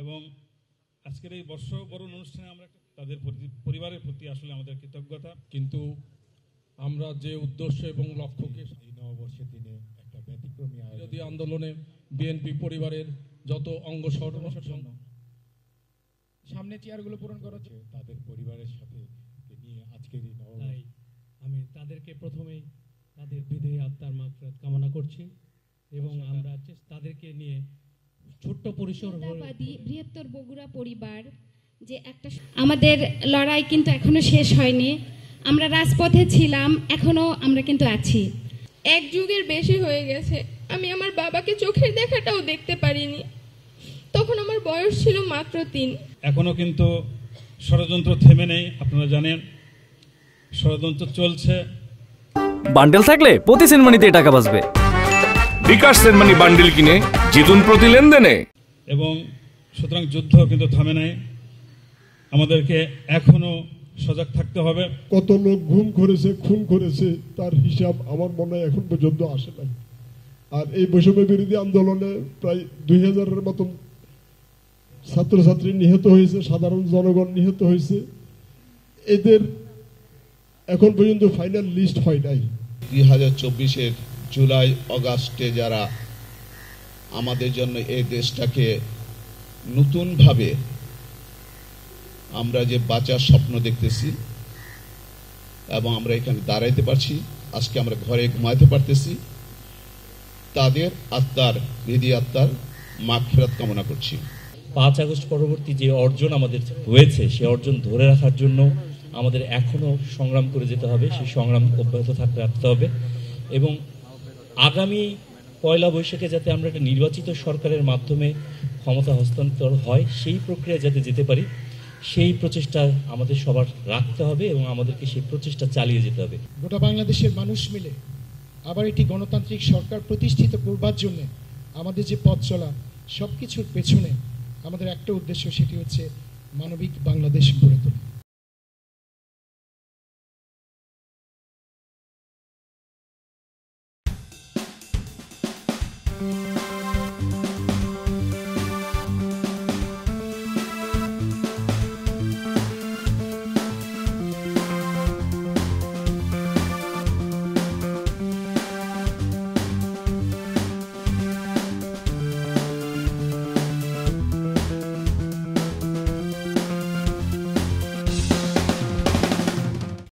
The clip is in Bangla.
এবং আজকের এই বর্ষবরণ অনুষ্ঠানে আমরা তাদের পরিবারের প্রতি আসলে আমাদের কৃতজ্ঞতা। কিন্তু আমরা যে উদ্দেশ্য এবং লক্ষ্যকে এই নববর্ষের দিনে একটা ব্যতিক্রমী বিরোধী আন্দোলনে বিএনপি পরিবারের যত অঙ্গ সংগঠন সামনে চেয়ারগুলো পূরণ করা হচ্ছে তাদের পরিবারের সাথে নিয়ে আজকের এই তাই আমি তাদেরকে প্রথমেই তাদের বিদেহী আত্মার মাগফিরাত কামনা করছি এবং আমরা তাদেরকে নিয়ে ছোট্ট পরিসর বৃহত্তর বগুড়া পরিবার যে একটা আমাদের লড়াই কিন্তু এখনো শেষ হয়নি। আমরা রাজপথে ছিলাম, এখনো আমরা কিন্তু আছি। এক যুগের বেশি হয়ে গেছে আমি আমার বাবাকে চোখের দেখাটাও দেখতে পারিনি। তখন আমার বয়স ছিল মাত্র 3। এখনো কিন্তু ষড়যন্ত্র থেমে নেই, আপনারা জানেন ষড়যন্ত্র চলছে। বান্ডেল থাকলে প্রতি সেনমানিতে টাকা বাঁচবে। বিকাশ সেনমানি বান্ডেল কিনে জিতুন প্রতি লেনদেনে। এবং সুতরাং যুদ্ধ কিন্তু থামে নাই, আমাদেরকে এখনো সজাগ থাকতে হবে। কত লোক গুম করেছে, খুন করেছে, তার হিসাব আমার মনে হয় এখন পর্যন্ত আসে নাই। আর এই বৈষম্য বিরোধী আন্দোলনে প্রায় 2000-এর মতন ছাত্রছাত্রী নিহত হয়েছে, সাধারণ জনগণ নিহত হয়েছে। এদের এখন পর্যন্ত ফাইনাল লিস্ট হয় নাই। 2024-এর জুলাই অগাস্টে যারা আমাদের জন্য এই দেশটাকে নতুনভাবে আমরা যে বাঁচার স্বপ্ন দেখতেছি এবং আমরা এখানে দাঁড়াইতে পারছি, আজকে আমরা ঘরে ঘুমাইতে পারতেছি, তাদের আত্মার বিধি আত্মার মাগফিরাত কামনা করছি। 5 আগস্ট পরবর্তী যে অর্জন আমাদের হয়েছে সে অর্জন ধরে রাখার জন্য আমাদের এখনো সংগ্রাম করে যেতে হবে, সেই সংগ্রাম অব্যাহত রাখতে হবে এবং আগামী 1 বৈশাখে যাতে আমরা একটা নির্বাচিত সরকারের মাধ্যমে ক্ষমতা হস্তান্তর হয় সেই প্রক্রিয়া যাতে যেতে পারি সেই প্রচেষ্টা আমাদের সবার রাখতে হবে এবং আমাদেরকে সেই প্রচেষ্টা চালিয়ে যেতে হবে। গোটা বাংলাদেশের মানুষ মিলে আবার একটি গণতান্ত্রিক সরকার প্রতিষ্ঠিত করবার জন্য আমাদের যে পথ চলা সবকিছুর পেছনে আমাদের একটা উদ্দেশ্য, সেটি হচ্ছে মানবিক বাংলাদেশ গড়ে তোলা।